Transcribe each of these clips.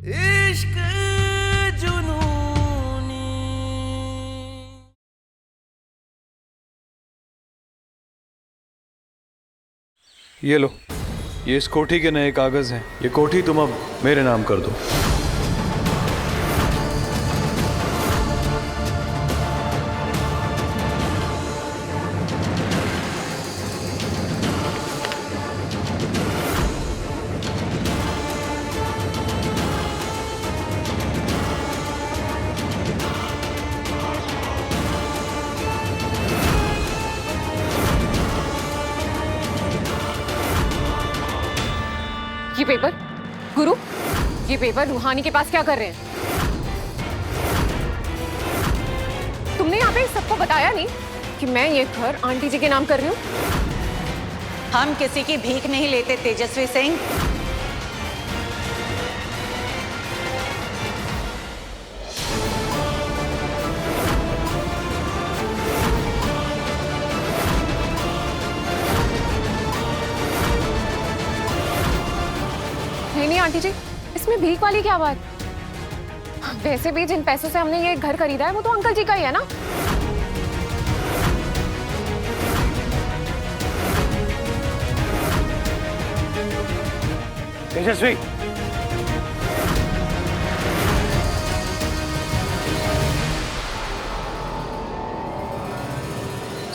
इश्क जुनूनी। ये लो, ये इस कोठी के नए कागज हैं। ये कोठी तुम अब मेरे नाम कर दो। ये पेपर गुरु, ये पेपर रूहानी के पास क्या कर रहे हैं? तुमने यहाँ पे सबको बताया नहीं कि मैं ये घर आंटी जी के नाम कर रही हूँ? हम किसी की भीख नहीं लेते तेजस्वी सिंह। नहीं आंटी जी, इसमें भीख वाली क्या बात? वैसे भी जिन पैसों से हमने ये घर खरीदा है वो तो अंकल जी का ही है ना। तेजस्वी,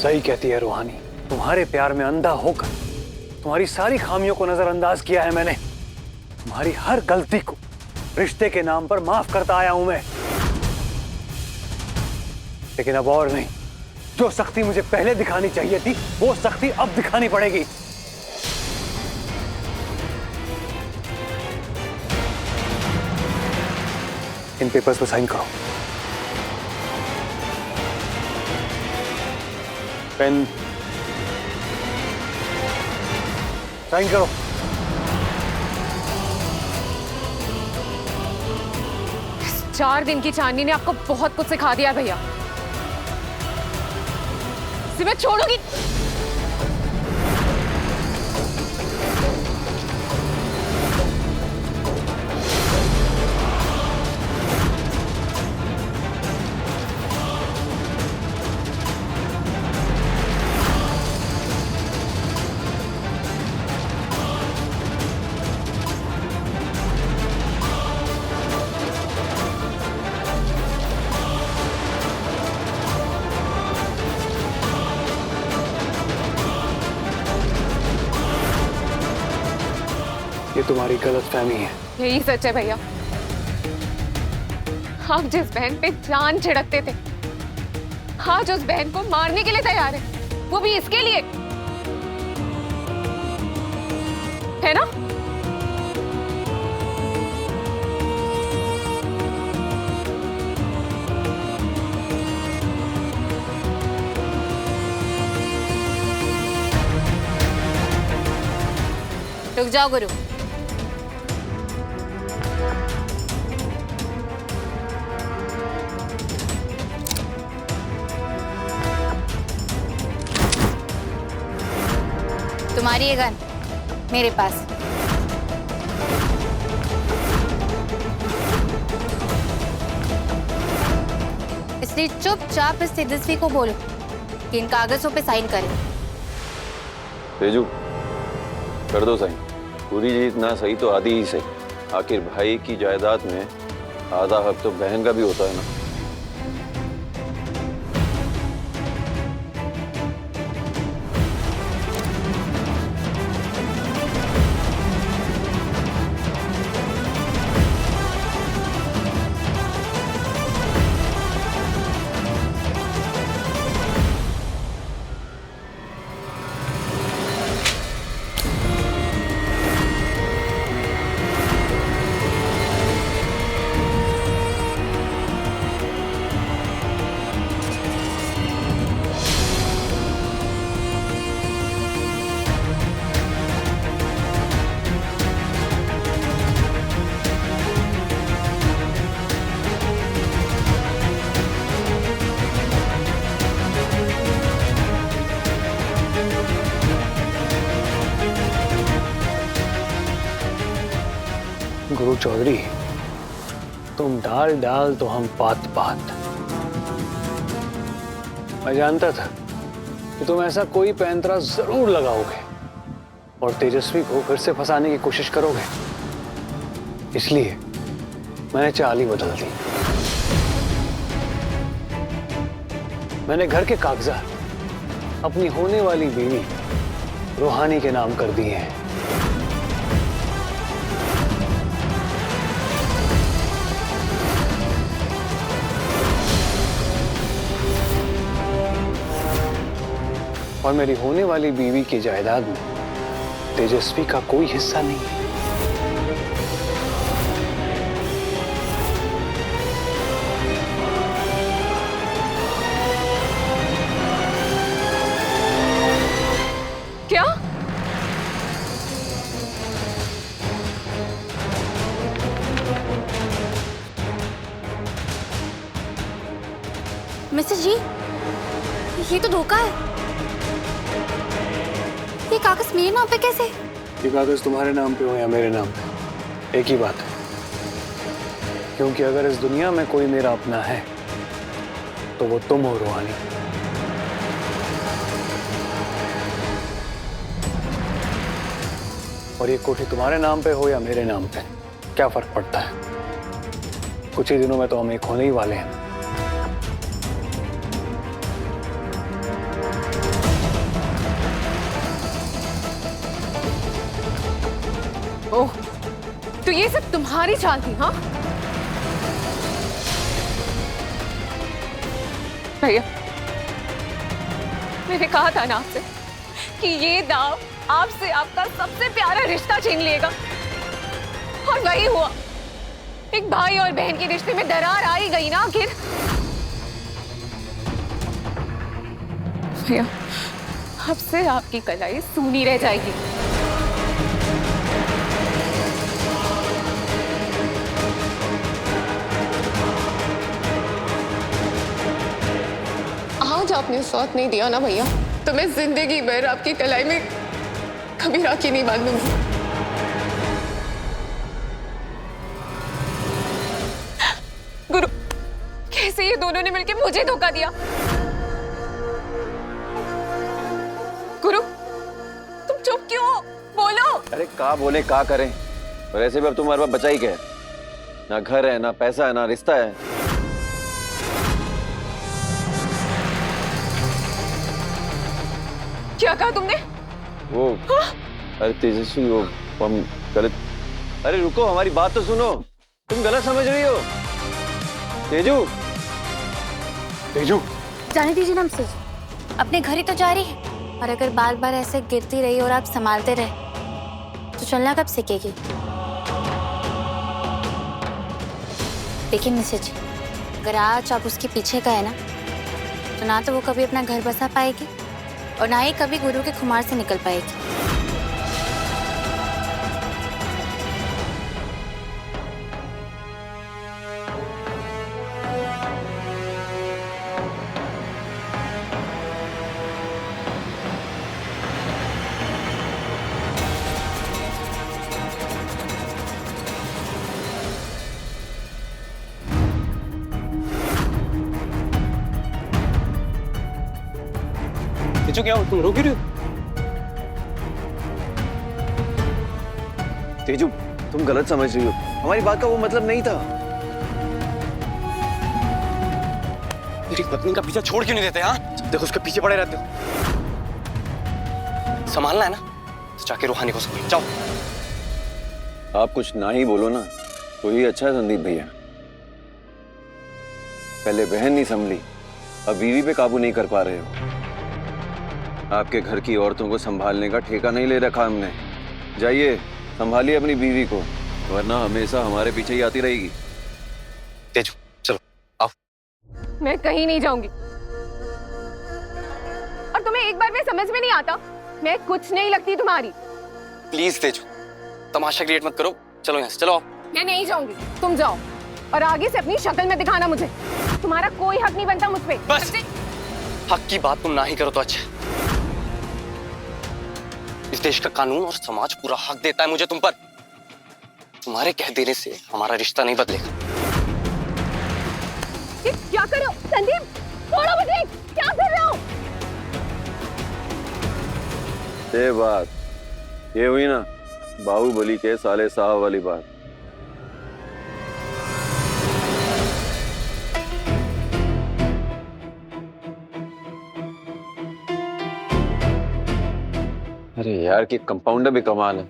सही कहती है रूहानी। तुम्हारे प्यार में अंधा होकर तुम्हारी सारी खामियों को नजरअंदाज किया है मैंने। तुम्हारी हर गलती को रिश्ते के नाम पर माफ करता आया हूं मैं, लेकिन अब और नहीं। जो सख्ती मुझे पहले दिखानी चाहिए थी वो सख्ती अब दिखानी पड़ेगी। इन पेपर्स पर साइन करो। पेन, साइन करो। इस 4 दिन की चांदनी ने आपको बहुत कुछ सिखा दिया भैया। इसे मैं छोड़ूंगी। ये तुम्हारी गलतफहमी है। यही सच है भैया। आप जिस बहन पे जान छिड़कते थे, आज उस बहन को मारने के लिए तैयार है, वो भी इसके लिए, है ना? रुक जाओ गुरु। तुम्हारी ये गन मेरे पास। इसलिए चुपचाप इस तेजस्वी को बोलो कि इन कागजों पे साइन करे। तेजू, कर दो साइन। पूरी जीत ना सही तो आधी ही सही। आखिर भाई की जायदाद में आधा हक तो बहन का भी होता है ना। गुरु चौधरी, तुम डाल डाल तो हम पात पात। मैं जानता था कि तुम ऐसा कोई पैंतरा जरूर लगाओगे और तेजस्वी को फिर से फंसाने की कोशिश करोगे, इसलिए मैंने चाल ही बदल दी। मैंने घर के कागजात अपनी होने वाली बीवी रूहानी के नाम कर दिए हैं। और मेरी होने वाली बीवी की जायदाद में तेजस्वी का कोई हिस्सा नहीं है। क्या? मिसेस जी, ये तो धोखा है। ये कागज मेरे नाम पे कैसे? ये कागज तुम्हारे नाम पे हो या मेरे नाम पे, एक ही बात है। क्योंकि अगर इस दुनिया में कोई मेरा अपना है तो वो तुम हो रूहानी। और ये कोठी तुम्हारे नाम पे हो या मेरे नाम पे, क्या फर्क पड़ता है? कुछ ही दिनों में तो हम एक होने ही वाले हैं। ओह, तो ये सब तुम्हारी चाल थी, हाँ? भैया, मैंने कहा था ना आपसे कि ये दाव आपसे आपका सबसे प्यारा रिश्ता छीन लेगा, और वही हुआ। एक भाई और बहन के रिश्ते में दरार आ ही गई ना आखिर। भैया, अब से आपकी कलाई सूनी रह जाएगी। आज आपने साथ नहीं दिया ना भैया, तो मैं जिंदगी भर आपकी कलाई में कभी राखी नहीं बांधूंगी। गुरु, कैसे ये दोनों ने मिलकर मुझे धोखा दिया? गुरु, तुम चुप क्यों हो? बोलो। अरे का बोले का करें, और ऐसे भी अब तुम्हारे पास बचा ही क्या है? ना घर है, ना पैसा है, ना रिश्ता है। क्या कहा तुमने? वो अरे तेजस्वी, वो हम गलत। अरे रुको, हमारी बात तो सुनो, तुम गलत समझ रही हो। तेजू, तेजू, जाने दीजिए ना मिसेस जी, अपने घर ही तो जा रही है। और अगर बार बार ऐसे गिरती रही और आप संभालते रहे तो चलना कब सीखेगी? देखिए मिसेस जी, अगर आज आप उसके पीछे गए ना, तो ना तो वो कभी अपना घर बसा पाएगी और ना ही कभी गुरु के खुमार से निकल पाएगी। तेजू, क्या हो, तुम रो क्यों रही हो? तेजू, तुम गलत समझ रही हो, हमारी बात का वो मतलब नहीं था। मेरी पत्नी का पीछा छोड़ क्यों नहीं देते? हाँ, जब देखो उसके पीछे पड़े रहते हो। संभालना है ना तो जाके रूहानी को संभालो, जाओ। आप कुछ ना ही बोलो ना तो ही अच्छा है संदीप भैया। पहले बहन नहीं संभली, अब बीवी पे काबू नहीं कर पा रहे हो। आपके घर की औरतों को संभालने का ठेका नहीं ले रखा हमने। जाइए, संभालिए अपनी बीवी को, वरना हमेशा हमारे पीछे ही आती रहेगी। तेजू, चलो आओ। मैं कहीं नहीं जाऊंगी। और तुम्हें एक बार में समझ में नहीं आता, मैं कुछ नहीं लगती तुम्हारी। प्लीज तेजू, तमाशा क्रिएट मत करो, चलो यहाँ से, चलो आओ। मैं नहीं जाऊंगी, तुम जाओ। और आगे से अपनी शक्ल में दिखाना मुझे। तुम्हारा कोई हक नहीं बनता मुझ पे। बस, हक की बात तुम ना ही करो तो अच्छा। इस देश का कानून और समाज पूरा हक देता है मुझे तुम पर। तुम्हारे कह देने से हमारा रिश्ता नहीं बदलेगा। ये क्या कर रहे हो संदीप? छोड़ो मुझे, क्या कर रहे हो? ये बात ये हुई ना बाहुबली के साले साहब वाली बात। अरे यार कि कंपाउंडर भी कमाल है,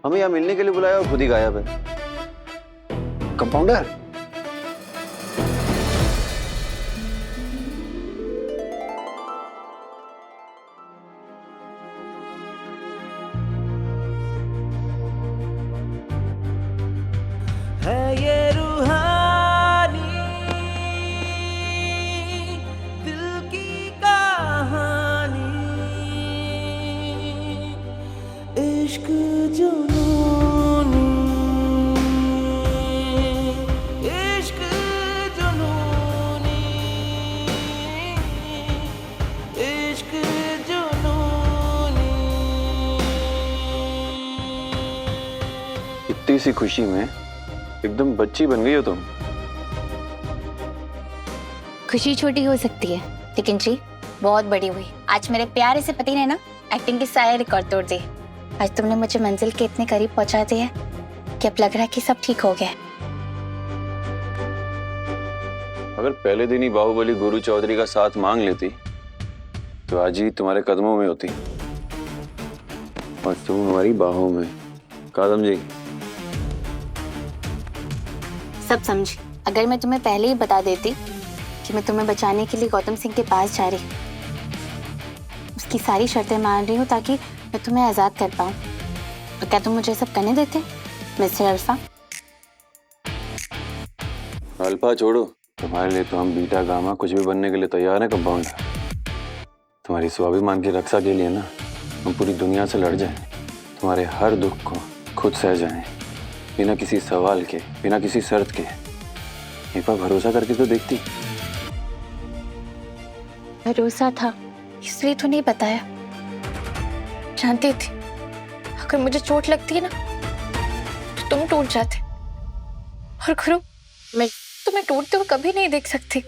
हमें यहाँ मिलने के लिए बुलाया और खुद ही गायब है। कंपाउंडर है ये रूहानी दिल की कहानी, इश्क जुनूनी, इश्क जुनूनी, इश्क जुनूनी। इतनी सी खुशी में एकदम बच्ची बन गई हो तुम। खुशी छोटी हो सकती है लेकिन जी बहुत बड़ी हुई। आज मेरे प्यारे से पति ने ना एक्टिंग के सारे रिकॉर्ड तोड़ दिए। आज तुमने मुझे मंजिल के इतने करीब पहुंचा दिया कि अब लग रहा है कि सब ठीक हो गया। अगर पहले दिन ही बाहुबली गुरु चौधरी का साथ मांग लेती तो आज ही तुम्हारे कदमों में होती और तुम हमारी बाहों में। कादम जी सब समझी। अगर मैं तुम्हें पहले ही बता देती कि मैं तुम्हें बचाने के लिए गौतम सिंह के पास जा रही, उसकी सारी शर्तें मान रही हूँ ताकि मैं तुम्हें आजाद कर पाऊँ, तो क्या तुम मुझे सब करने देते मिस्टर अल्फा? अल्फा छोड़ो, तुम्हारे लिए तो हम बीटा गामा कुछ भी बनने के लिए तैयार हैं कंपाउंडर। तुम्हारी स्वाभिमान की रक्षा के लिए ना हम पूरी दुनिया से लड़ जाएं, तुम्हारे हर दुख को खुद सह जाएं, बिना किसी सवाल के, बिना किसी शर्त के। एक बार भरोसा करके तो देखती। भरोसा था इसलिए तो नहीं बताया। जानती थी अगर मुझे चोट लगती है ना तो तुम टूट जाते, और करो मैं तुम्हें टूटते हुए कभी नहीं देख सकती।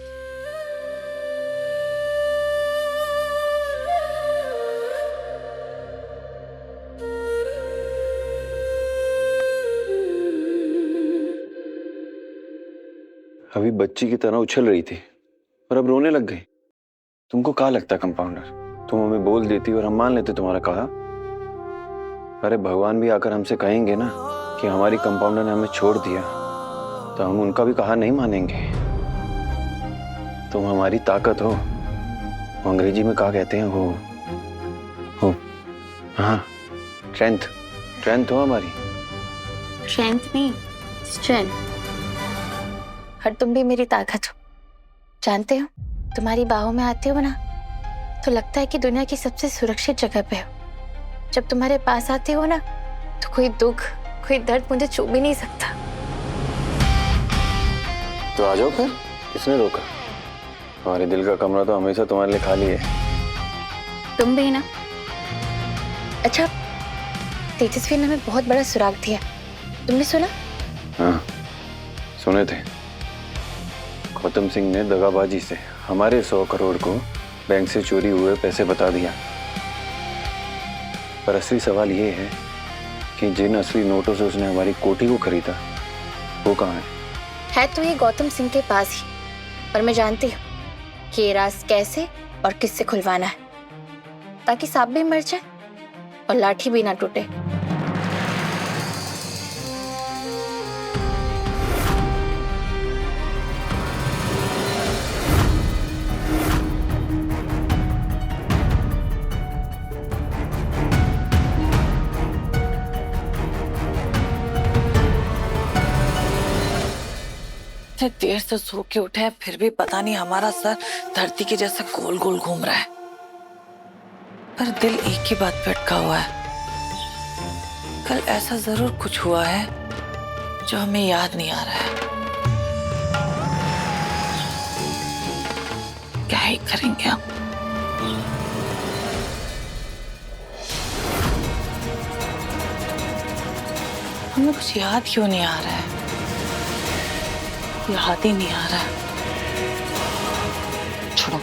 अभी बच्ची की तरह उछल रही थी और अब रोने लग गई। तुमको क्या लगता है कंपाउंडर, तुम हमें बोल देती और हम मान लेते तुम्हारा कहा? अरे भगवान भी आकर हमसे कहेंगे ना कि हमारी कंपाउंडर ने हमें छोड़ दिया तो हम उनका भी कहा नहीं मानेंगे। तुम हमारी ताकत हो, अंग्रेजी में क्या कहते हैं हो हाँ स्ट्रेंथ हो हमारी। स्ट्रेंथ नहीं स्ट्रेंथ। और तुम भी मेरी ताकत हो। जानते हो तुम्हारी बाहों में आते हो ना तो लगता है कि दुनिया की सबसे सुरक्षित जगह पे हो। जब तुम्हारे पास आते हो ना तो कोई दुख कोई दर्द मुझे छू भी नहीं सकता। तो आ जाओ फिर, किसने रोका? हमारे दिल का कमरा तो हमेशा तुम्हारे लिए खाली है। तुम भी ना। अच्छा तेजस्वी ने हमें बहुत बड़ा सुराग दिया, तुमने सुना? हाँ सुने थे। गौतम सिंह ने दगाबाजी से हमारे 100 करोड़ को बैंक से चोरी हुए पैसे बता दिया। पर असली सवाल ये है कि जिन असली नोटों से उसने हमारी कोठी को खरीदा वो कहाँ है? है तो ये गौतम सिंह के पास ही, पर मैं जानती हूँ कि ये राज कैसे और किससे खुलवाना है ताकि सांप भी मर जाए और लाठी भी ना टूटे। इतने देर से सो के उठे हैं फिर भी पता नहीं हमारा सर धरती के जैसे गोल गोल घूम रहा है, पर दिल एक ही बात पे अटका हुआ है। कल ऐसा जरूर कुछ हुआ है जो हमें याद नहीं आ रहा है। क्या ही करेंगे हम? हमें कुछ याद क्यों नहीं आ रहा है? याद ही नहीं आ रहा है। छोड़ो।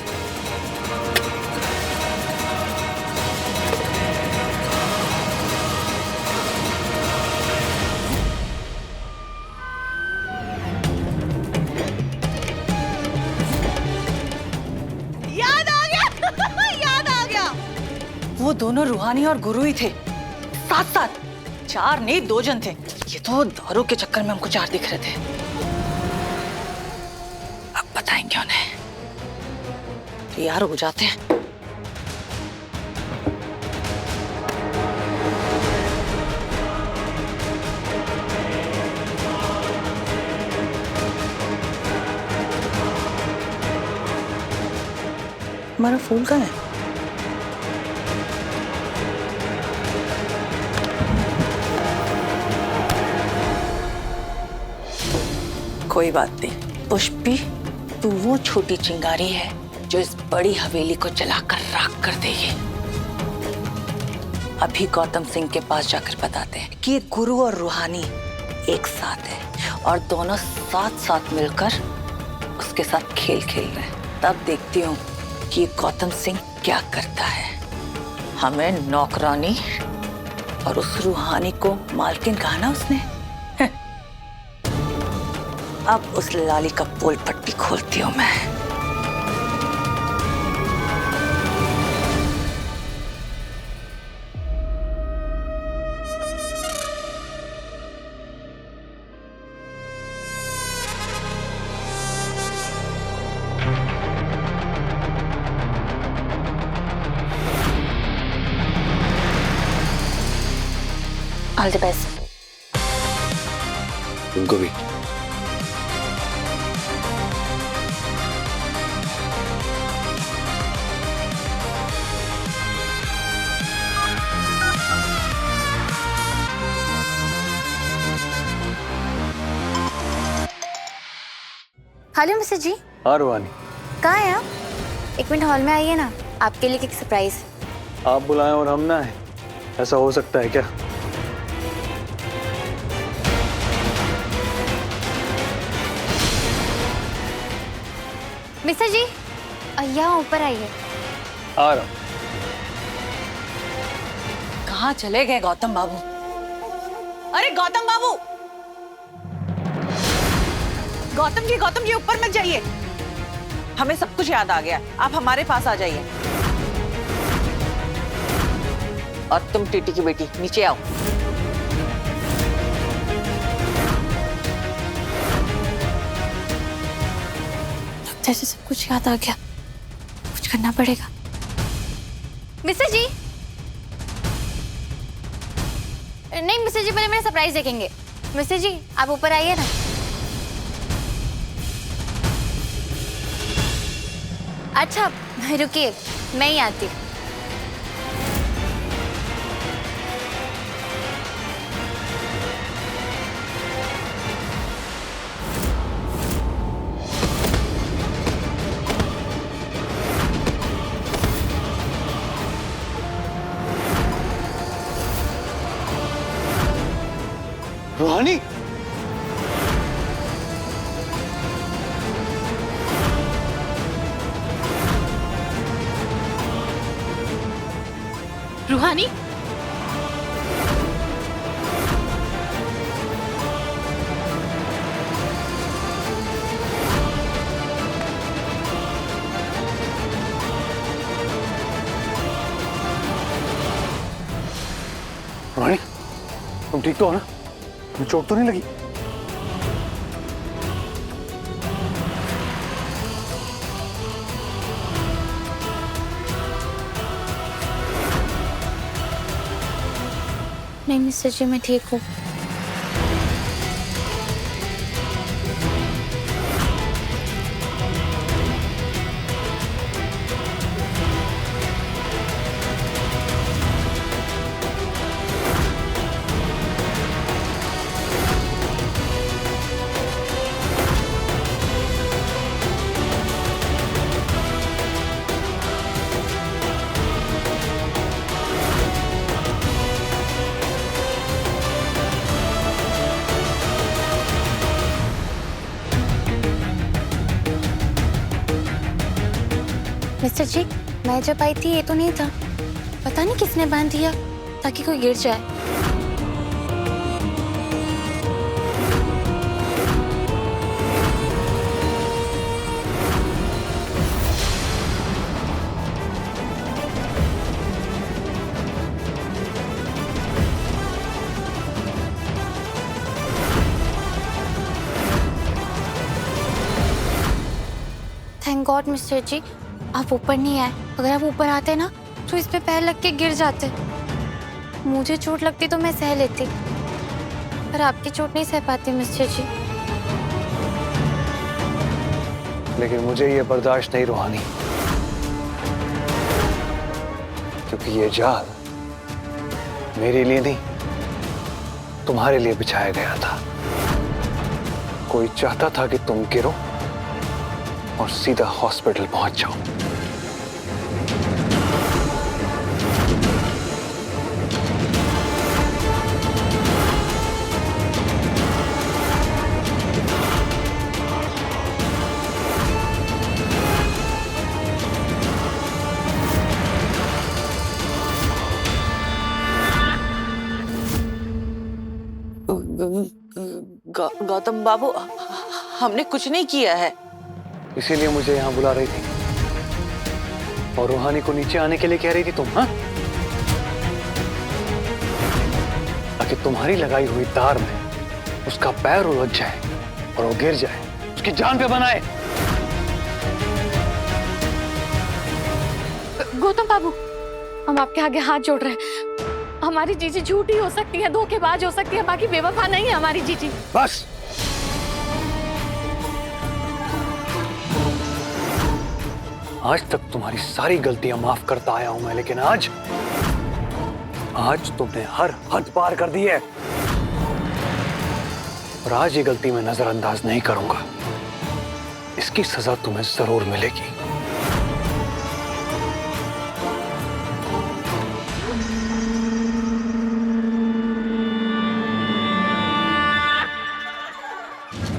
याद आ गया याद आ गया। वो दोनों रूहानी और गुरु ही थे, साथ साथ। 4 नहीं 2 जन थे। ये तो दारू के चक्कर में हमको 4 दिख रहे थे। अब बताएंगे उन्हें। तैयार हो जाते हैं। हमारा फूल कहाँ है? कोई बात नहीं पुष्पी, तू वो छोटी चिंगारी है जो इस बड़ी हवेली को जलाकर राख कर देगी। अभी गौतम सिंह के पास जाकर बताते हैं कि ये गुरु और रूहानी एक साथ है और दोनों साथ साथ मिलकर उसके साथ खेल खेल रहे हैं। तब देखती हूँ कि ये गौतम सिंह क्या करता है। हमें नौकरानी और उस रूहानी को मालकिन कहा ना उसने। अब उस लाली का पोल पट्टी खोलती हूँ मैं। All the best. तुमको भी। हेलो मिस्टर जी। हाँ रूहानी, कहाँ हैं आप? 1 मिनट हॉल में आइए ना, आपके लिए एक सरप्राइज। आप बुलाएं और हम ना आए, ऐसा हो सकता है क्या? मिस्टर जी यहाँ ऊपर आइए। आ रहा हूँ। कहाँ चले गए गौतम बाबू? अरे गौतम बाबू! गौतम जी ऊपर मत जाइए। हमें सब कुछ याद आ गया, आप हमारे पास आ जाइए। और तुम टीटी की बेटी नीचे आओ। जैसे सब कुछ याद आ गया, कुछ करना पड़ेगा। मिस्टर जी नहीं, मिस्टर जी पहले मेरा सरप्राइज देखेंगे। मिस्टर जी आप ऊपर आइए ना। अच्छा रुकिए, मैं ही आती हूँ। रूहानी, रूहानी रूहानी, तुम ठीक तो हो ना? तुम्हें चोट तो नहीं लगी? नहीं मिस्टर जी मैं ठीक हूँ। मिस्टर जी, मैं जब आई थी ये तो नहीं था। पता नहीं किसने बांध दिया ताकि कोई गिर जाए। थैंक गॉड मिस्टर जी, आप ऊपर नहीं आए। अगर आप ऊपर आते ना तो इस पे पैर लग के गिर जाते। मुझे चोट लगती तो मैं सह लेती, पर आपकी चोट नहीं सह पाती मिस्टर जी। लेकिन मुझे ये बर्दाश्त नहीं रूहानी, क्योंकि ये जाल मेरे लिए नहीं तुम्हारे लिए बिछाया गया था। कोई चाहता था कि तुम गिरो और सीधा हॉस्पिटल पहुंच जाओ। गौतम बाबू, हमने कुछ नहीं किया है। इसीलिए मुझे यहाँ बुला रही थी और रूहानी को नीचे आने के लिए कह रही थी तुम, हाँ? ताकि तुम्हारी लगाई हुई तार में उसका पैर उलझ जाए और वो गिर जाए, उसकी जान पे बनाए। गौतम बाबू, हम आपके आगे हाथ जोड़ रहे हैं। हमारी जीजी झूठी हो सकती है, धोखेबाज हो सकती है, बाकी बेवफा नहीं है हमारी जीजी। बस आज तक तुम्हारी सारी गलतियां माफ करता आया हूं मैं, लेकिन आज तुमने हर हद पार कर दी है और आज ये गलती मैं नजरअंदाज नहीं करूंगा। इसकी सजा तुम्हें जरूर मिलेगी।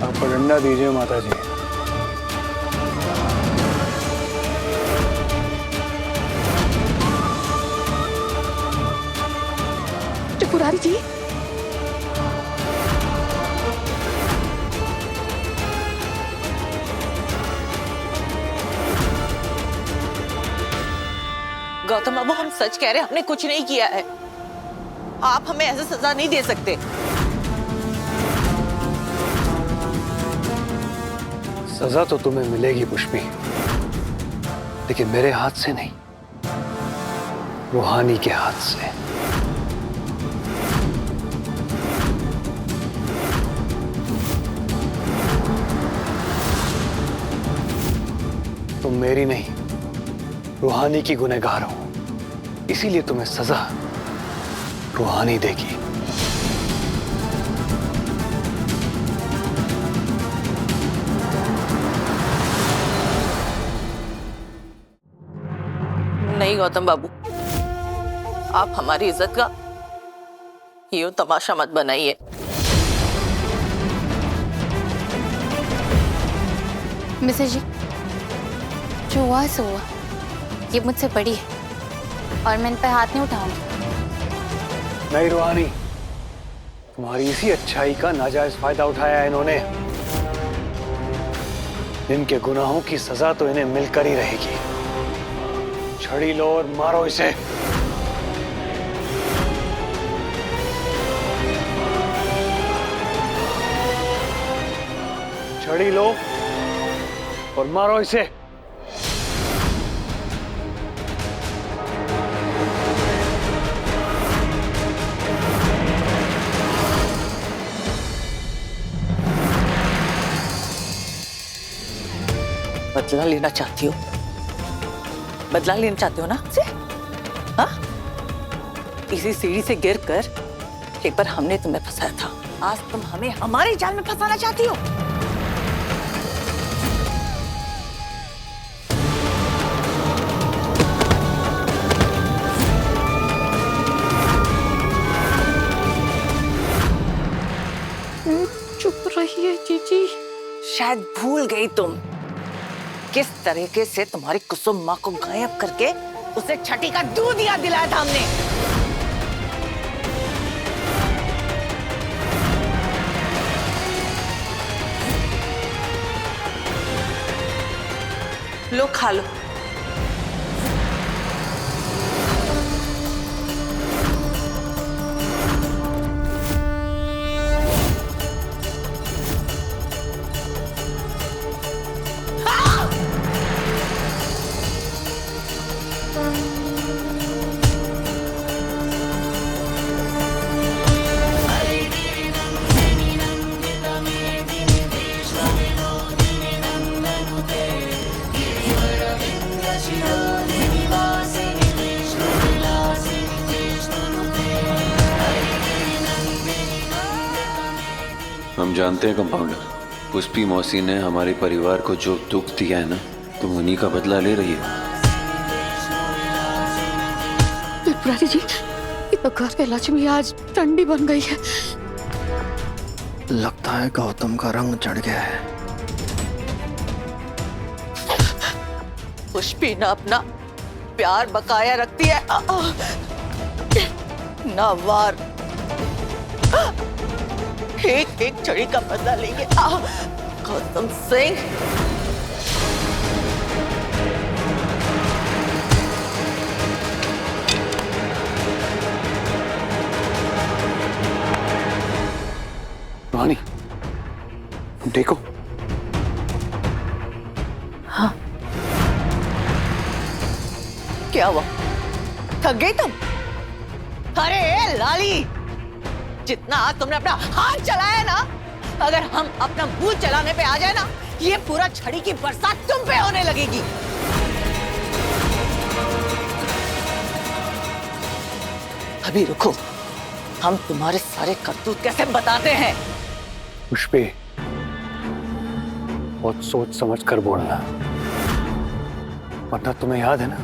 आप डंडा दीजिए माता जी। त्रिपुरारी जी, गौतम बाबू, हम सच कह रहे हैं, हमने कुछ नहीं किया है। आप हमें ऐसे सजा नहीं दे सकते। सजा तो तुम्हें मिलेगी पुष्पी, लेकिन मेरे हाथ से नहीं, रूहानी के हाथ से। तुम मेरी नहीं, रूहानी की गुनहगार हो, इसीलिए तुम्हें सजा रूहानी देगी। नहीं गौतम बाबू, आप हमारी इज्जत का यूं तमाशा मत बनाइए। मिसेस जी, जो हुआ सो हुआ, ये मुझसे बड़ी है और मैं इन पे हाथ नहीं उठाऊंगी। नहीं रूहानी, तुम्हारी इसी अच्छाई का नाजायज फायदा उठाया है इन्होंने। इनके गुनाहों की सजा तो इन्हें मिलकर ही रहेगी। छड़ी लो और मारो इसे। छड़ी लो और मारो इसे। बदला लेना चाहती हो? बदला लेना चाहते हो ना हमसे? हाँ? इसी सीढ़ी से गिर कर एक बार हमने तुम्हें फंसाया था, आज तुम हमें हमारे जाल में फंसाना चाहती हो। चुप रहिए जीजी। शायद भूल गई तुम किस तरीके से तुम्हारी कुसुम माँ को गायब करके उसे छठी का दूध याद दिलाया था हमने। लो खा लो। हम जानते हैं कंपाउंडर, पुष्पी मौसी ने हमारे परिवार को जो दुख दिया है ना, तुम उन्हीं का बदला ले रही हो। त्रिपुरारी जी, ये घर के लक्ष्मी आज टंडी बन गई है। लगता है गौतम का रंग चढ़ गया है। पुष्पी ना अपना प्यार बकाया रखती है ना वार। एक एक छड़ी का बदला लेंगे गौतम सिंह। रानी, देखो। हाँ, क्या हुआ? थक गई तुम? अरे लाली, जितना तुमने अपना हाथ चलाया ना, अगर हम अपना मुंह चलाने पे आ जाए ना, ये पूरा छड़ी की बरसात तुम पे होने लगेगी। अभी रुको, हम तुम्हारे सारे करतूत कैसे बताते हैं। पुष्पी, बहुत सोच समझ कर बोलना, वरना तुम्हें याद है ना,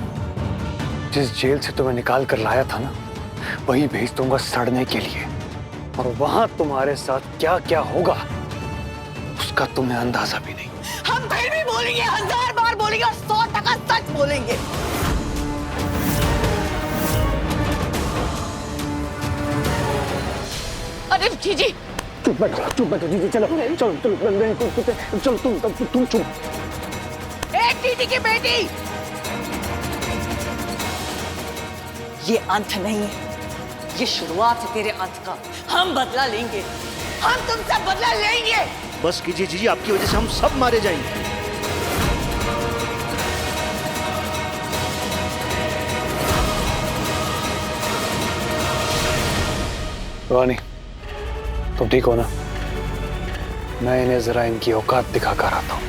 जिस जेल से तुम्हें निकाल कर लाया था ना, वही भेज दूंगा सड़ने के लिए। और वहां तुम्हारे साथ क्या क्या होगा उसका तुम्हें अंदाजा भी नहीं। हम फिर भी बोलेंगे, 1000 बार बोलेंगे और 100% सच बोलेंगे। अरे जीजी, चुप बैठो जीजी, चलो चलो चलो चलो तुम चुप। एक दीदी की बेटी, ये अंत नहीं है, ये शुरुआत है तेरे अंत का। हम बदला लेंगे, हम तुमसे बदला लेंगे। बस कीजिए जीजी, आपकी वजह से हम सब मारे जाएंगे। रानी, तुम ठीक हो ना? मैं इन्हें जरा इनकी औकात दिखा कर आता हूं।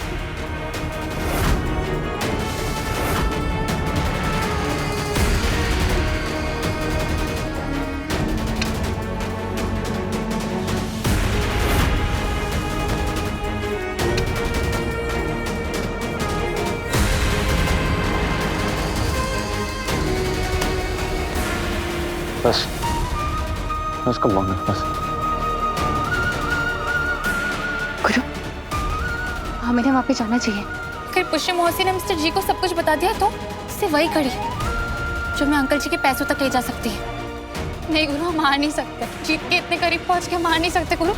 बस उसको मांगना बस। गुरु, हमें वहां पे जाना चाहिए। फिर पुष्पी मौसी ने मिस्टर जी को सब कुछ बता दिया तो इससे वही कड़ी जो मैं अंकल जी के पैसों तक ले जा सकती है। नहीं गुरु, हम हार नहीं सकते। जीत के इतने करीब पहुंच के हम हार नहीं सकते गुरु।